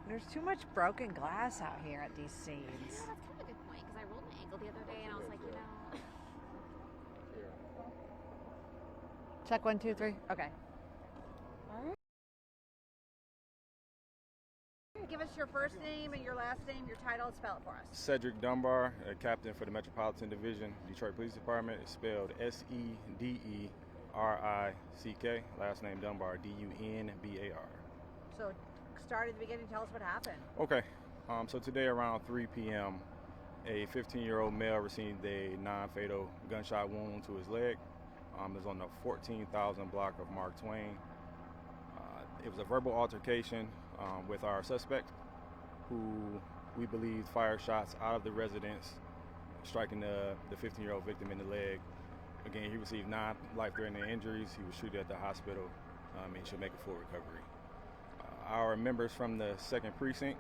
there's too much broken glass out here at these scenes. Yeah, that's kind of a good point, because I rolled my ankle the other day and I was like, Check 1, 2, 3. Okay. Give us your first name and your last name, your title, spell it for us. Cedric Dunbar, a captain for the Metropolitan Division, Detroit Police Department. It's spelled Sederick. Last name Dunbar, Dunbar. So start at the beginning, tell us what happened. Okay, so today around 3 p.m., a 15-year-old male received a non-fatal gunshot wound to his leg. It was on the 14,000 block of Mark Twain. It was a verbal altercation with our suspect, who we believe fired shots out of the residence, striking the 15-year-old victim in the leg. Again, he received 9 life-threatening injuries. He was treated at the hospital and should make a full recovery. Our members from the 2nd Precinct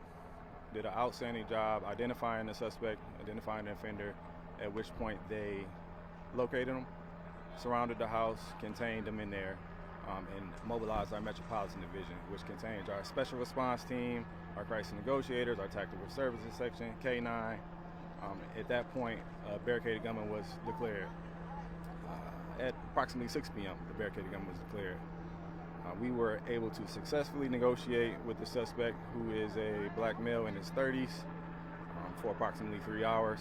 did an outstanding job identifying the suspect, identifying the offender, at which point they located him, surrounded the house, contained him in there, and mobilized our Metropolitan Division, which contains our Special Response Team, our Crisis Negotiators, our Tactical Services Section, K9. At that point, a barricaded gunman was declared. At approximately 6 p.m., the barricaded gunman was declared. We were able to successfully negotiate with the suspect, who is a black male in his 30s, for approximately 3 hours.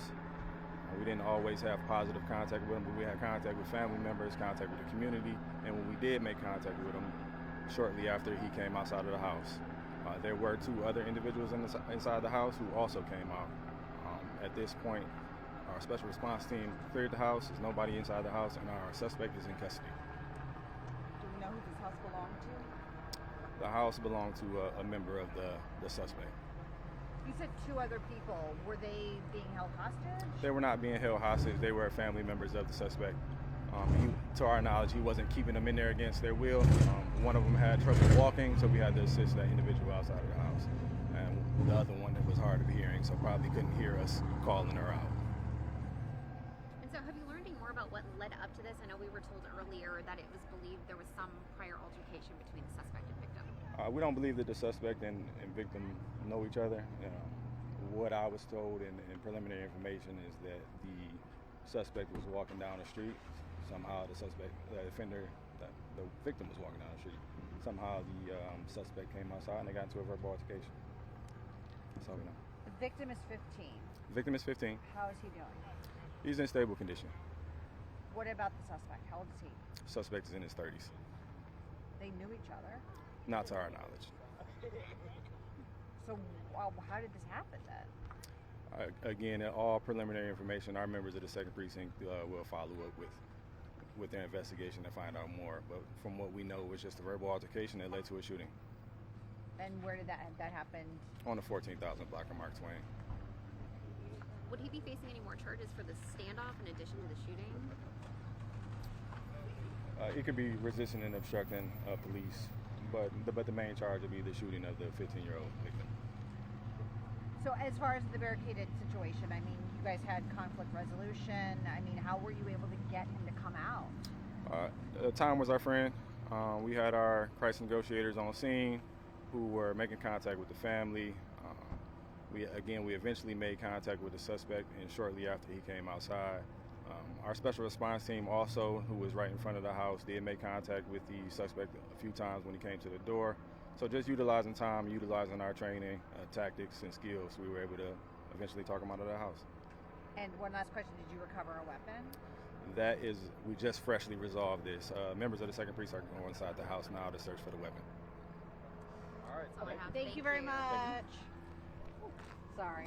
We didn't always have positive contact with him, but we had contact with family members, contact with the community, and when we did make contact with him, shortly after he came outside of the house, there were 2 other individuals inside the house who also came out. At this point, our Special Response Team cleared the house. There's nobody inside the house, and our suspect is in custody. Do we know who this house belonged to? The house belonged to a member of the suspect. You said 2 other people. Were they being held hostage? They were not being held hostage. They were family members of the suspect. To our knowledge, he wasn't keeping them in there against their will. One of them had trouble walking, so we had to assist that individual outside of the house. And the other one was hard of hearing, so probably couldn't hear us calling her out. And so have you learned any more about what led up to this? I know we were told earlier that it was believed there was some prior altercation between the suspect and victim. We don't believe that the suspect and victim know each other. What I was told in preliminary information is that the suspect was walking down the street. Somehow the victim was walking down the street. Somehow the suspect came outside and they got into a verbal altercation. That's all we know. The victim is 15. The victim is 15. How is he doing? He's in stable condition. What about the suspect? How old is he? Suspect is in his 30s. They knew each other? Not to our knowledge. So how did this happen then? Again, all preliminary information, our members of the 2nd Precinct will follow up with their investigation to find out more. But from what we know, it was just a verbal altercation that led to a shooting. And where did that happen? On the 14,000 block of Mark Twain. Would he be facing any more charges for the standoff in addition to the shooting? It could be resisting and obstructing police, but the main charge would be the shooting of the 15-year-old victim. So as far as the barricaded situation, I mean, you guys had conflict resolution. I mean, how were you able to get him to come out? Time was our friend. We had our crisis negotiators on scene who were making contact with the family. We eventually made contact with the suspect, and shortly after he came outside. Our Special Response Team also, who was right in front of the house, did make contact with the suspect a few times when he came to the door. So just utilizing time, utilizing our training, tactics, and skills, we were able to eventually talk him out of the house. And one last question, did you recover a weapon? We just freshly resolved this. Members of the 2nd Precinct are going inside the house now to search for the weapon. All right. Thank you very much. Sorry.